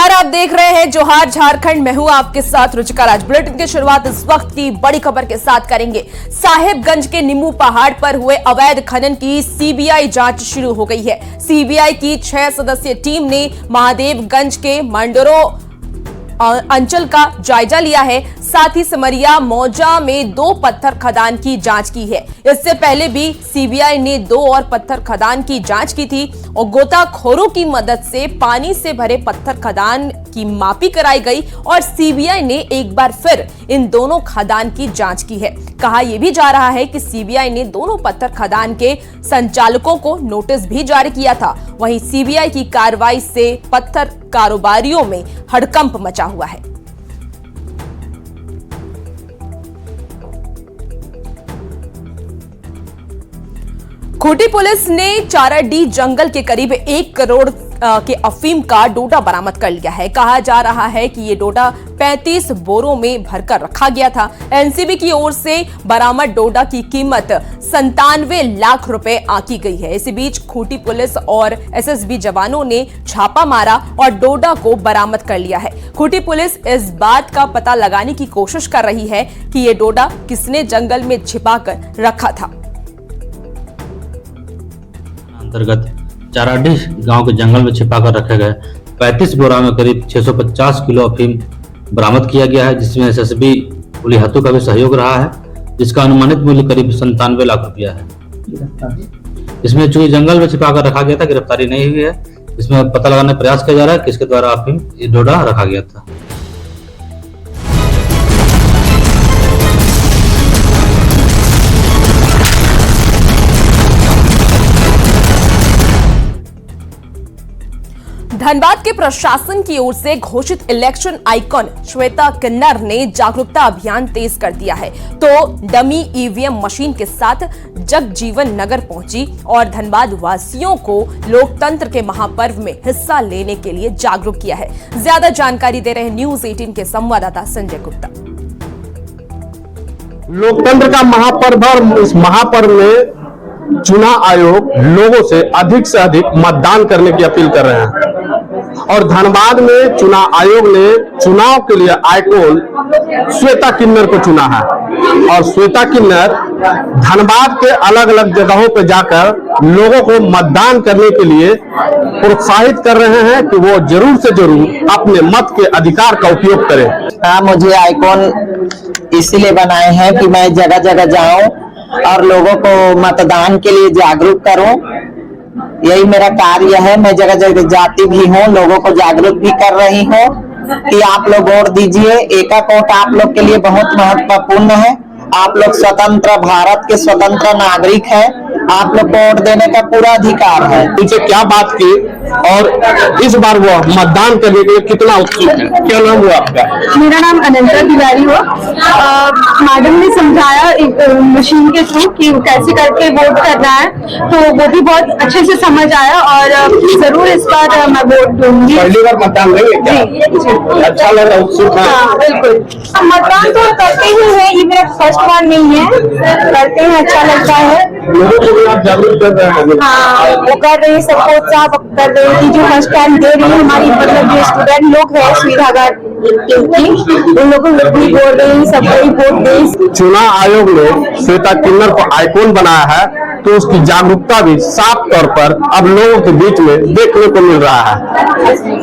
नमस्कार, आप देख रहे हैं जोहार झारखंड। मैं हूं आपके साथ रुचिका राज। बुलेटिन की शुरुआत इस वक्त की बड़ी खबर के साथ करेंगे। साहेबगंज के नीमू पहाड़ पर हुए अवैध खनन की सीबीआई जांच शुरू हो गई है। सीबीआई की 6 सदस्यीय टीम ने महादेवगंज के मंडरो अंचल का जायजा लिया है। साथ ही सिमरिया मौजा में 2 पत्थर खदान की जांच की है। इससे पहले भी सीबीआई ने 2 और पत्थर खदान की जांच की थी और गोताखोरों की मदद से पानी से भरे पत्थर खदान की मापी कराई गई और सीबीआई ने एक बार फिर इन दोनों खदान की जांच की है। कहा यह भी जा रहा है कि सीबीआई ने दोनों पत्थर खदान के संचालकों को नोटिस भी जारी किया था। वहीं सीबीआई की कार्रवाई से पत्थर कारोबारियों में हड़कंप मचा हुआ है। खूंटी पुलिस ने चाराडी जंगल के करीब 1 करोड़ के अफीम का डोडा बरामद कर लिया है। कहा जा रहा है कि ये डोडा 35 बोरों में भरकर रखा गया था। एनसीबी की ओर से बरामद डोडा की कीमत 97 लाख रुपए आंकी गई है। इसी बीच खूंटी पुलिस और एसएसबी जवानों ने छापा मारा और डोडा को बरामद कर लिया है। खूंटी पुलिस इस बात का पता लगाने की कोशिश कर रही है कि ये डोडा किसने जंगल में छिपाकर रखा था। अंतर्गत चाराडी गांव के जंगल में छिपाकर रखे गए 35 बोरा में करीब 650 किलो अफीम बरामद किया गया है, जिसमें एसएसबी पुलिहातों का भी सहयोग रहा है, जिसका अनुमानित मूल्य करीब 97 लाख रुपया है। इसमें चूंकि जंगल में छिपाकर रखा गया था, गिरफ्तारी नहीं हुई है। इसमें पता लगाने का प्रयास किया जा रहा है किसके द्वारा अफीम ये डोडा रखा गया था। धनबाद के प्रशासन की ओर से घोषित इलेक्शन आइकॉन श्वेता किन्नर ने जागरूकता अभियान तेज कर दिया है, तो डमी ईवीएम मशीन के साथ जगजीवन नगर पहुंची और धनबाद वासियों को लोकतंत्र के महापर्व में हिस्सा लेने के लिए जागरूक किया है। ज्यादा जानकारी दे रहे हैं न्यूज 18 के संवाददाता संजय गुप्ता। लोकतंत्र का महापर्व और इस महापर्व में चुनाव आयोग लोगों से अधिक मतदान करने की अपील कर रहे हैं और धनबाद में चुनाव आयोग ने चुनाव के लिए आइकॉन श्वेता किन्नर को चुना है और श्वेता किन्नर धनबाद के अलग अलग जगहों पर जाकर लोगों को मतदान करने के लिए प्रोत्साहित कर रहे हैं कि वो जरूर से जरूर अपने मत के अधिकार का उपयोग करें। मुझे आइकॉन इसीलिए बनाए हैं कि मैं जगह जगह जाऊं और लोगों को मतदान के लिए जागरूक करूं। यही मेरा कार्य है। मैं जगह जगह जाती भी हूं, लोगों को जागरूक भी कर रही हूं कि आप लोग वोट दीजिए। एक वोट आप लोग के लिए बहुत महत्वपूर्ण है। आप लोग स्वतंत्र भारत के स्वतंत्र नागरिक हैं। आप लोग को वोट देने का पूरा अधिकार है। उनसे क्या बात की और इस बार वो मतदान करने के लिए कितना उत्सुक है? क्या नाम हुआ आपका? मेरा नाम अनंता तिवारी हुआ। मैडम ने समझाया एक मशीन के थ्रू कि कैसे करके वोट करना है, तो वो भी बहुत अच्छे से समझ आया और जरूर इस बार मैं वोट दूंगी। पहली बार मतदान नहीं है? अच्छा लग रहा है, उत्सुक है? हाँ बिल्कुल। मतदान तो करते ही है, ये मेरा फर्स्ट बार नहीं है, करते हैं, अच्छा लगता है। लोगों को भी आप जागरूक कर रहे हैं? हाँ, वो कर रहे हैं, सबको उत्साह कर रहे हैं कि जो फर्स्ट टाइम दे रही है हमारी मतलब जो स्टूडेंट लोग हैं सुविधागार उन लोगों को भी बोल रहे हैं सबको वोट दें। चुनाव आयोग ने श्वेता किन्नर को आइकॉन बनाया है, तो उसकी जागरूकता भी साफ तौर पर अब लोगों के बीच में देखने को मिल रहा है।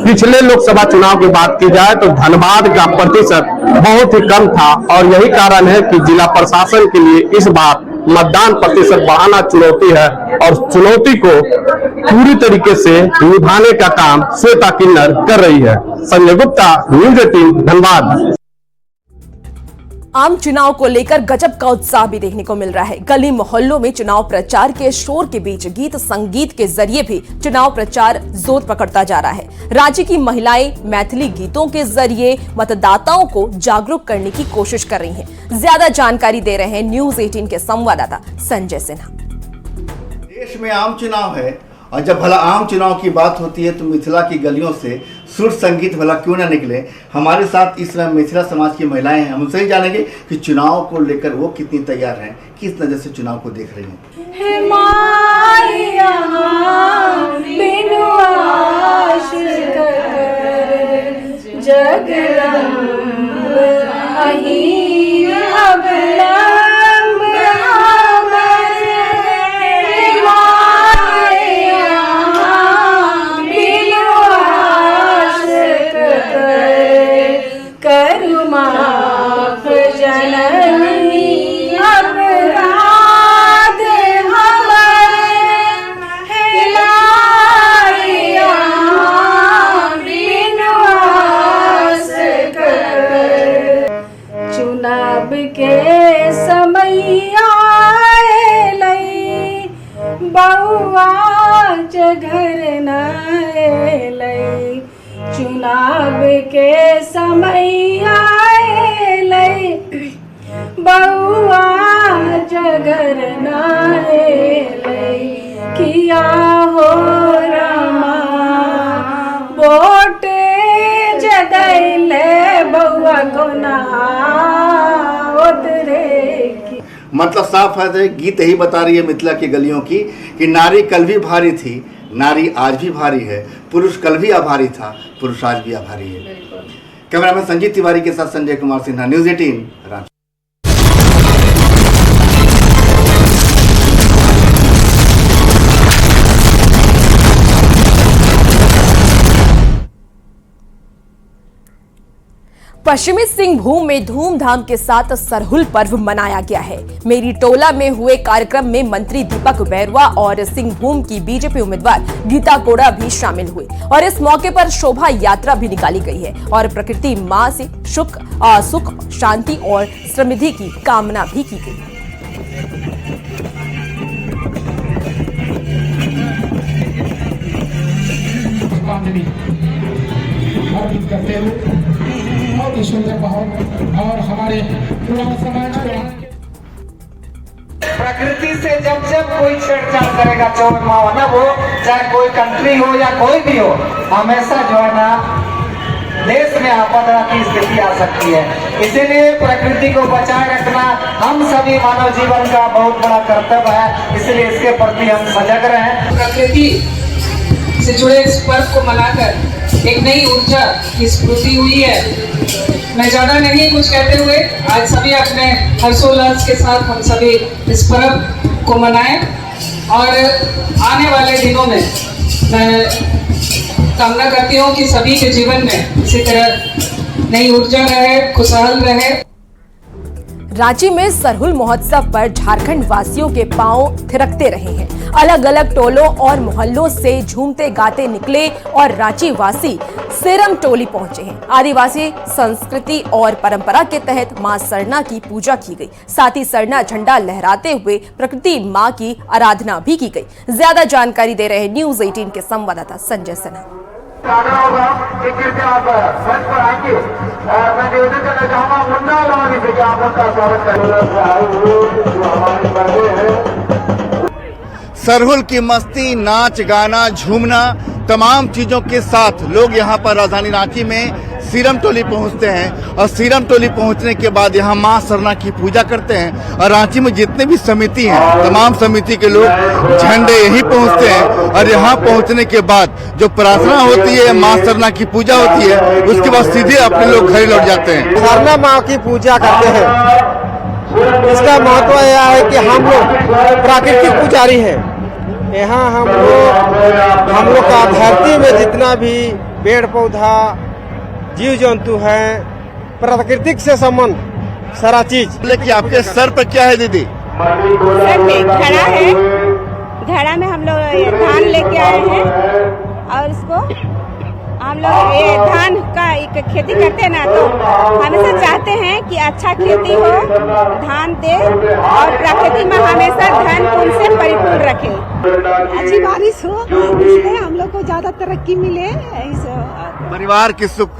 पिछले लोकसभा चुनाव की बात की जाए तो धनबाद का प्रतिशत बहुत ही कम था और यही कारण है कि जिला प्रशासन के लिए इस बार मतदान प्रतिशत बढ़ाना चुनौती है और चुनौती को पूरी तरीके से निभाने का काम श्वेता किन्नर कर रही है। संजय गुप्ता, न्यूज 18 धनबाद। आम चुनाव को लेकर गजब का उत्साह भी देखने को मिल रहा है। गली मोहल्लों में चुनाव प्रचार के शोर के बीच गीत संगीत के जरिए भी चुनाव प्रचार जोर पकड़ता जा रहा है। राज्य की महिलाएं मैथिली गीतों के जरिए मतदाताओं को जागरूक करने की कोशिश कर रही हैं। ज्यादा जानकारी दे रहे हैं न्यूज 18 के संवाददाता संजय सिन्हा। देश में आम चुनाव है और जब भला आम चुनाव की बात होती है तो मिथिला की गलियों से सुर संगीत भला क्यों ना निकले। हमारे साथ इस समय मिथिला समाज की महिलाएं हैं। हम उनसे ही जानेंगे कि चुनाव को लेकर वो कितनी तैयार हैं, किस नजर से चुनाव को देख रही हैं। बिनु आश कर जगदम्ब अहीं अवलंब अमर हिमालय बिनु आस करु माफ जननी अपराध हमारे हिलाया बिनु आस चुनाव के समय आए लई बउआ घर न लई चुनाव के समय आए लई बउआ जगर न लई किया हो रमा वोट जदैले बउआ को ना उतरे की। मतलब साफ है, गीत यही बता रही है मिथिला की गलियों की कि नारी कल भी भारी थी, नारी आज भी भारी है, पुरुष कल भी आभारी था, पुरुष आज भी आभारी है। कैमरामैन संजीत तिवारी के साथ संजय कुमार सिन्हा, न्यूज़ 18 रांची। पश्चिमी सिंहभूम में धूमधाम के साथ सरहुल पर्व मनाया गया है। मेरी टोला में हुए कार्यक्रम में मंत्री दीपक बैरवा और सिंहभूम की बीजेपी उम्मीदवार गीता कोड़ा भी शामिल हुए और इस मौके पर शोभा यात्रा भी निकाली गई है और प्रकृति मां से सुख शांति और समृद्धि की कामना भी की गई। बहुत ही सुंदर माहौल और हमारे पुराने समाज को प्रकृति से जब कोई छेड़छाड़ करेगा, चाहे मानव हो, चाहे कोई कंट्री हो या कोई भी हो, हमेशा जो है ना देश में आपदा की स्थिति आ सकती है। इसीलिए प्रकृति को बचाए रखना हम सभी मानव जीवन का बहुत बड़ा कर्तव्य है, इसलिए इसके प्रति हम सजग रहें। प्रकृति से जुड़े इस पर्व को मनाकर एक नई ऊर्जा की स्फूर्ति हुई है। मैं ज्यादा नहीं कुछ कहते हुए आज सभी अपने हर्षोल्लास के साथ हम सभी इस पर्व को मनाएं और आने वाले दिनों में मैं कामना करती हूँ कि सभी के जीवन में इसी तरह नई ऊर्जा रहे, खुशहाल रहे। रांची में सरहुल महोत्सव पर झारखंड वासियों के पांव थिरकते रहे हैं। अलग अलग टोलों और मोहल्लों से झूमते गाते निकले और रांची वासी सिरम टोली पहुंचे हैं। आदिवासी संस्कृति और परंपरा के तहत मां सरना की पूजा की गई, साथ ही सरना झंडा लहराते हुए प्रकृति मां की आराधना भी की गई। ज्यादा जानकारी दे रहे न्यूज़ 18 के संवाददाता संजय सिन्हा। होगा कि कृपया आप मंच पर आएंगे और मैं निवेदन करना चाहूंगा मुन्ना लावनी से आप उनका स्वागत करें। सरहुल की मस्ती, नाच गाना, झूमना, तमाम चीजों के साथ लोग यहाँ पर राजधानी रांची में सीरम टोली पहुँचते हैं और सीरम टोली पहुँचने के बाद यहाँ मां सरना की पूजा करते हैं। और रांची में जितने भी समिति हैं, तमाम समिति के लोग झंडे यहीं पहुँचते हैं और यहाँ पहुँचने के बाद जो प्रार्थना होती है, मां सरना की पूजा होती है, उसके बाद सीधे अपने लोग घर लौट जाते हैं। सरना माँ की पूजा करते हैं। इसका महत्व यह है कि हम लोग प्राकृतिक पुजारी हैं। यहाँ हम लोग का धरती में जितना भी पेड़ पौधा जीव जंतु है, प्राकृतिक से संबंध सारा चीज। लेकिन आपके सर पर क्या है दीदी? सर पे घड़ा है, घड़ा में हम लोग धान लेके आए हैं और उसको हम लोग ये धान का खेती करते हैं ना, तो हमेशा चाहते हैं कि अच्छा खेती हो, धान दे और प्रकृति में हमेशा धन पुण्य से परिपूर्ण रखे, अच्छी बारिश हो, इसलिए हम लोग को ज्यादा तरक्की मिले, परिवार की सुख।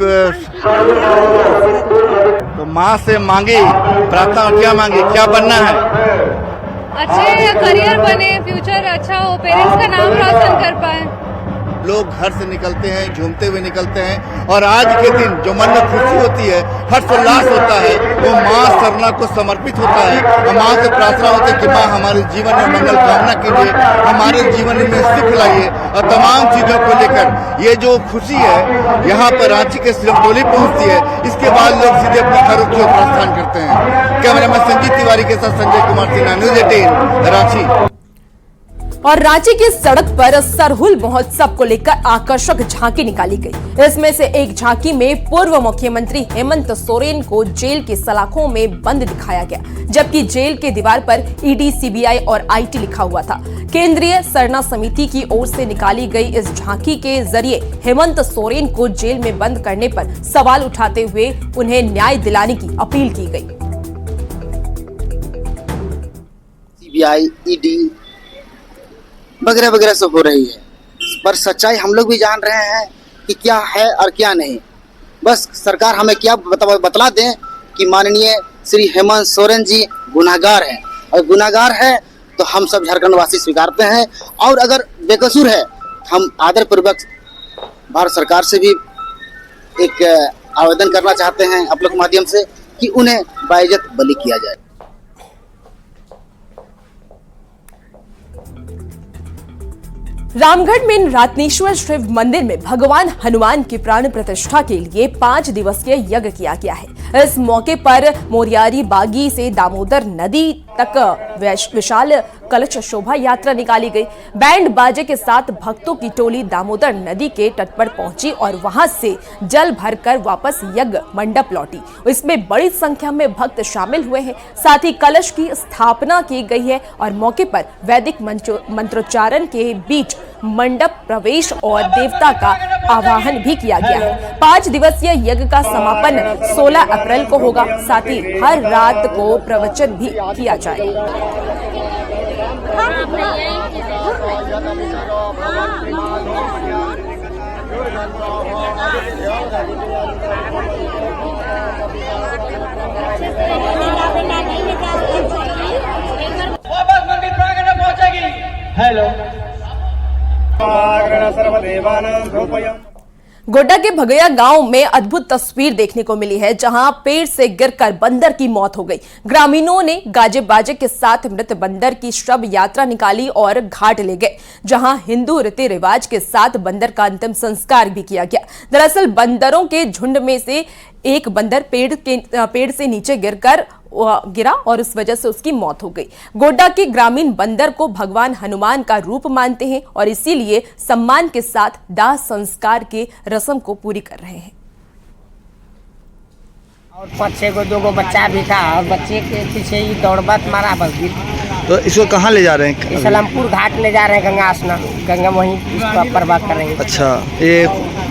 तो माँ से मांगी प्रार्थना, क्या मांगी, क्या बनना है? अच्छे करियर बने, फ्यूचर अच्छा हो, पेरेंट्स का नाम रोशन कर पाए। लोग घर से निकलते हैं, झूमते हुए निकलते हैं। और आज के दिन जो मन में खुशी होती है, हर्षोल्लास होता है, वो माँ सरना को समर्पित होता है। और माँ से प्रार्थना होती है कि माँ हमारे जीवन में मंगल कामना कीजिए, हमारे जीवन में सुख लाइए। और तमाम चीजों को लेकर ये जो खुशी है यहाँ पर रांची के सिरमटोली पहुँचती है, इसके बाद लोग सीधे अपने घरों की ओर प्रस्थान करते हैं। कैमरामैन संजीत तिवारी के साथ संजय कुमार सिन्हा, न्यूज़ 18 रांची। और रांची की सड़क पर सरहुल महोत्सव को लेकर आकर्षक झांकी निकाली गई। इसमें से एक झांकी में पूर्व मुख्यमंत्री हेमंत सोरेन को जेल की सलाखों में बंद दिखाया गया, जबकि जेल के दीवार पर ईडी, सीबीआई और आईटी लिखा हुआ था। केंद्रीय सरना समिति की ओर से निकाली गई इस झांकी के जरिए हेमंत सोरेन को जेल में बंद करने पर सवाल उठाते हुए उन्हें न्याय दिलाने की अपील की गई। सीबीआई, ईडी वगैरह वगैरह सब हो रही है, पर सच्चाई हम लोग भी जान रहे हैं कि क्या है और क्या नहीं। बस सरकार हमें क्या बतला दें कि माननीय श्री हेमंत सोरेन जी गुनाहगार हैं, और गुनाहगार है तो हम सब झारखंड वासी स्वीकारते हैं। और अगर बेकसूर है, हम आदरपूर्वक भारत सरकार से भी एक आवेदन करना चाहते हैं आप लोग के माध्यम से कि उन्हें बाइज्जत बरी किया जाए। रामगढ़ में रातनेश्वर शिव मंदिर में भगवान हनुमान की प्राण प्रतिष्ठा के लिए 5 दिवसीय यज्ञ किया गया है। इस मौके पर मोरियारी बागी से दामोदर नदी तक विशाल कलश शोभा यात्रा निकाली गई। बैंड बाजे के साथ भक्तों की टोली दामोदर नदी के तट पर पहुंची और वहां से जल भरकर वापस यज्ञ मंडप लौटी। इसमें बड़ी संख्या में भक्त शामिल हुए हैं। साथ ही कलश की स्थापना की गई है और मौके पर वैदिक मंत्रोच्चारण के बीच मंडप प्रवेश और देवता का आवाहन भी किया गया है। 5 दिवसीय यज्ञ का समापन 16 अप्रैल को होगा। साथ ही हर रात को प्रवचन भी किया जाएगा। हेलो गोड्डा के भगैया गांव में अद्भुत तस्वीर देखने को मिली है, जहां पेड़ से गिरकर बंदर की मौत हो गई। ग्रामीणों ने गाजे बाजे के साथ मृत बंदर की शव यात्रा निकाली और घाट ले गए, जहां हिंदू रीति रिवाज के साथ बंदर का अंतिम संस्कार भी किया गया। दरअसल बंदरों के झुंड में से एक बंदर पेड़ से नीचे गिरा और इस वजह से उसकी मौत हो गई। गोड्डा के ग्रामीण बंदर को भगवान हनुमान का रूप मानते हैं और इसीलिए सम्मान के साथ दाह संस्कार के रस्म को पूरी कर रहे हैं। और 5-6 को 2 बच्चा भी था और बच्चे के पीछे ही दौड़बत मारा बस। तो इसको कहाँ ले जा रहे हैं? इस्लामपुर घाट ले जा रहे हैं, गंगा स्नान, गंगा वहीं इसका परवाह करेंगे। अच्छा, ये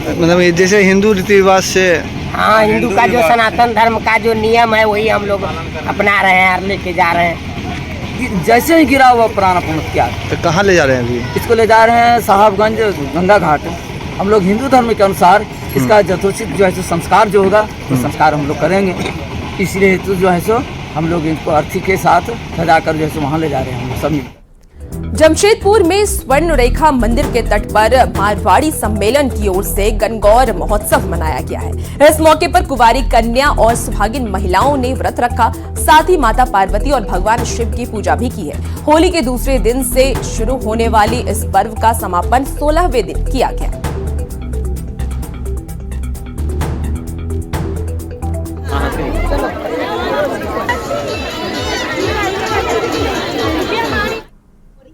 मतलब ये जैसे हिंदू रीति रिवाज से, हाँ, हिंदू का जो सनातन धर्म का जो नियम है वही हम लोग अपना रहे हैं और लेके जा रहे हैं। जैसे ही गिरा हुआ प्राण क्या। तो कहाँ ले जा रहे हैं अभी? इसको ले जा रहे हैं साहबगंज गंगा घाट। हम लोग हिंदू धर्म के अनुसार इसका यथोचित जो है सो संस्कार जो होगा वो संस्कार हम लोग करेंगे। इसलिए हेतु जो है सो हम लोग इनको अर्थी के साथ सजाकर जो है सो वहाँ ले जा रहे हैं हम सभी। जमशेदपुर में स्वर्ण रेखा मंदिर के तट पर मारवाड़ी सम्मेलन की ओर से गणगौर महोत्सव मनाया गया है। इस मौके पर कुंवारी कन्या और सुहागिन महिलाओं ने व्रत रखा। साथ ही माता पार्वती और भगवान शिव की पूजा भी की है। होली के दूसरे दिन से शुरू होने वाली इस पर्व का समापन 16वें दिन किया गया।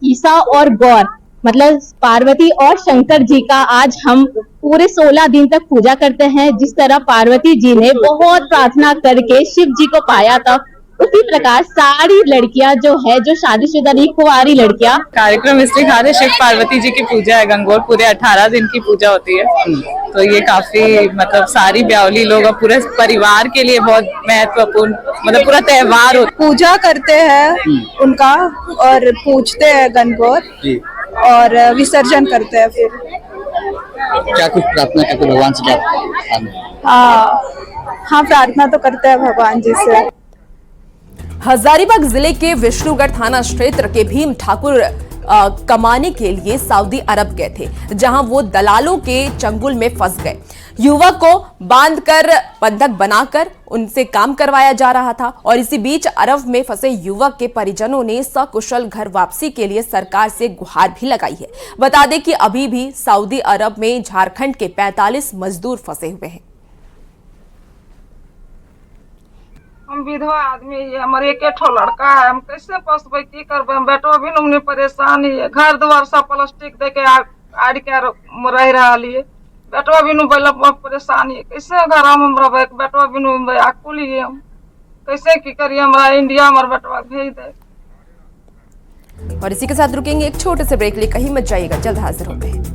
ईसा और गौर मतलब पार्वती और शंकर जी का आज हम पूरे 16 दिन तक पूजा करते हैं। जिस तरह पार्वती जी ने बहुत प्रार्थना करके शिव जी को पाया था, उसी प्रकार सारी लड़कियां जो है, जो शादीशुदा नहीं, कुंवारी लड़कियां, कार्यक्रम इसलिए खाते शिव पार्वती जी की पूजा है। गंगौर पूरे 18 दिन की पूजा होती है, तो ये काफी मतलब सारी ब्यावली लोग और पूरे परिवार के लिए बहुत महत्वपूर्ण मतलब पूरा त्योहार हो। पूजा करते हैं उनका और पूजते हैं गंगौर और विसर्जन करते हैं। फिर क्या कुछ प्रार्थना करते भगवान से? क्या? हाँ, प्रार्थना तो करते हैं भगवान जी से। हजारीबाग जिले के विष्णुगढ़ थाना क्षेत्र के भीम ठाकुर कमाने के लिए सऊदी अरब गए थे, जहां वो दलालों के चंगुल में फंस गए। युवक को बांधकर बंधक बनाकर उनसे काम करवाया जा रहा था और इसी बीच अरब में फंसे युवक के परिजनों ने सकुशल घर वापसी के लिए सरकार से गुहार भी लगाई है। बता दें कि अभी भी सऊदी अरब में झारखंड के 45 मजदूर फंसे हुए हैं। हम विधवा आदमी है, हमारे एक लड़का है, हम कैसे पोसबे की करबे? हम बेटो भी हमने परेशानी है, घर द्वार सब प्लास्टिक दे के आड़ के रह रहा लिए, बेटो भी नु परेशानी है, कैसे घर हम रहे? बेटो भी नु आकुली है, हम कैसे की करिए? हमारा इंडिया हमारे बेटवा भेज दे। और इसी के साथ रुकेंगे एक छोटे से ब्रेक लिए, कहीं मत जाइएगा, जल्द हाजिर होते हैं।